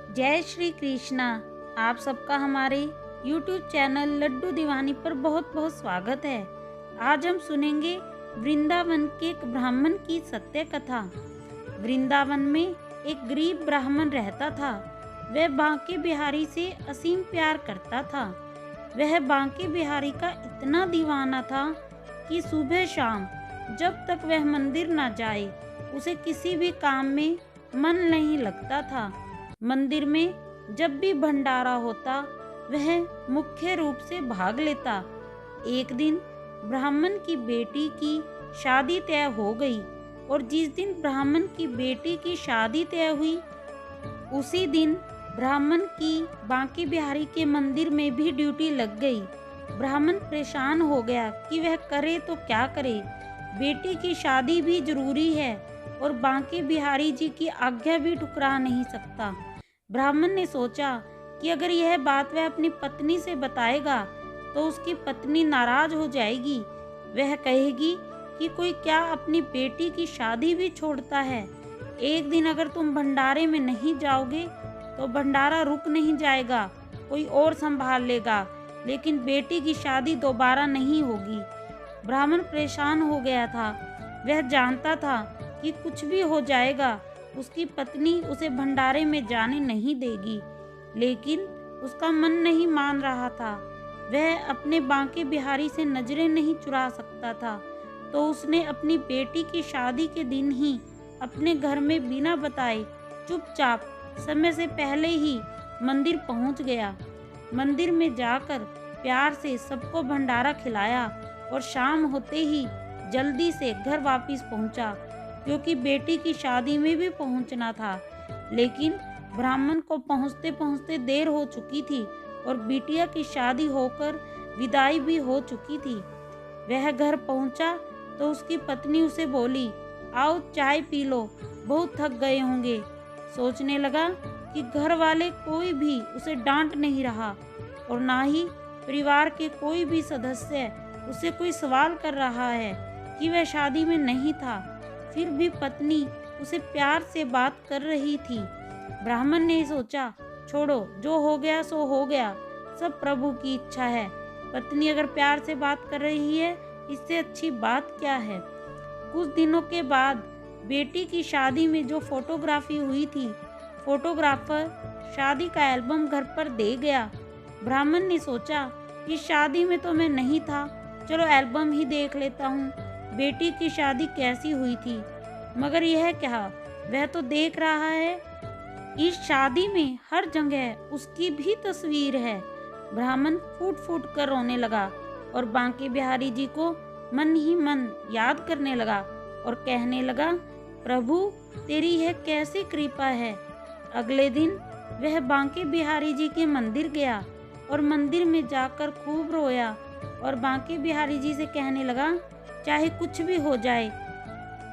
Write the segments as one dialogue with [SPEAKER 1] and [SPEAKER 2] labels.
[SPEAKER 1] जय श्री कृष्णा। आप सबका हमारे YouTube चैनल लड्डू दीवानी पर बहुत बहुत स्वागत है। आज हम सुनेंगे वृंदावन के एक ब्राह्मण की सत्य कथा। वृंदावन में एक गरीब ब्राह्मण रहता था। वह बांके बिहारी से असीम प्यार करता था। वह बांके बिहारी का इतना दीवाना था कि सुबह शाम जब तक वह मंदिर न जाए उसे किसी भी काम में मन नहीं लगता था। मंदिर में जब भी भंडारा होता वह मुख्य रूप से भाग लेता। एक दिन ब्राह्मण की बेटी की शादी तय हो गई और जिस दिन ब्राह्मण की बेटी की शादी तय हुई उसी दिन ब्राह्मण की बांके बिहारी के मंदिर में भी ड्यूटी लग गई। ब्राह्मण परेशान हो गया कि वह करे तो क्या करे। बेटी की शादी भी जरूरी है और बांके बिहारी जी की आज्ञा भी ठुकरा नहीं सकता। ब्राह्मण ने सोचा कि अगर यह बात वह अपनी पत्नी से बताएगा तो उसकी पत्नी नाराज हो जाएगी। वह कहेगी कि कोई क्या अपनी बेटी की शादी भी छोड़ता है। एक दिन अगर तुम भंडारे में नहीं जाओगे तो भंडारा रुक नहीं जाएगा, कोई और संभाल लेगा, लेकिन बेटी की शादी दोबारा नहीं होगी। ब्राह्मण परेशान हो गया था। वह जानता था कि कुछ भी हो जाएगा उसकी पत्नी उसे भंडारे में जाने नहीं देगी, लेकिन उसका मन नहीं मान रहा था। वह अपने बांके बिहारी से नजरें नहीं चुरा सकता था, तो उसने अपनी बेटी की शादी के दिन ही अपने घर में बिना बताए चुपचाप समय से पहले ही मंदिर पहुंच गया। मंदिर में जाकर प्यार से सबको भंडारा खिलाया और शाम होते ही जल्दी से घर वापस पहुंचा, क्योंकि बेटी की शादी में भी पहुंचना था। लेकिन ब्राह्मण को पहुंचते पहुंचते देर हो चुकी थी और बिटिया की शादी होकर विदाई भी हो चुकी थी। वह घर पहुंचा तो उसकी पत्नी उसे बोली, आओ चाय पी लो, बहुत थक गए होंगे। सोचने लगा कि घर वाले कोई भी उसे डांट नहीं रहा और ना ही परिवार के कोई भी सदस्य उसे कोई सवाल कर रहा है कि वह शादी में नहीं था। फिर भी पत्नी उसे प्यार से बात कर रही थी। ब्राह्मण ने सोचा, छोड़ो, जो हो गया सो हो गया, सब प्रभु की इच्छा है। पत्नी अगर प्यार से बात कर रही है इससे अच्छी बात क्या है। कुछ दिनों के बाद बेटी की शादी में जो फोटोग्राफी हुई थी, फोटोग्राफर शादी का एल्बम घर पर दे गया। ब्राह्मण ने सोचा कि शादी में तो मैं नहीं था, चलो एल्बम ही देख लेता हूँ बेटी की शादी कैसी हुई थी। मगर यह क्या, वह तो देख रहा है इस शादी में हर जगह उसकी भी तस्वीर है। ब्राह्मण फूट फूट कर रोने लगा और बांके बिहारी जी को मन ही मन याद करने लगा और कहने लगा, प्रभु तेरी यह कैसी कृपा है। अगले दिन वह बांके बिहारी जी के मंदिर गया और मंदिर में जाकर खूब रोया और बांके बिहारी जी से कहने लगा, चाहे कुछ भी हो जाए,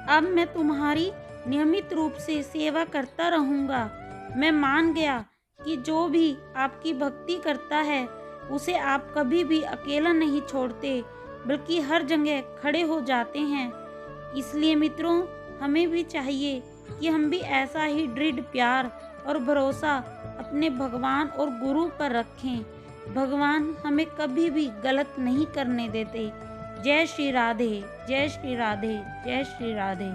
[SPEAKER 1] अब मैं तुम्हारी नियमित रूप से सेवा करता रहूँगा। मैं मान गया कि जो भी आपकी भक्ति करता है उसे आप कभी भी अकेला नहीं छोड़ते, बल्कि हर जगह खड़े हो जाते हैं। इसलिए मित्रों, हमें भी चाहिए कि हम भी ऐसा ही दृढ़ प्यार और भरोसा अपने भगवान और गुरु पर रखें। भगवान हमें कभी भी गलत नहीं करने देते। जय श्री राधे, जय श्री राधे, जय श्री राधे।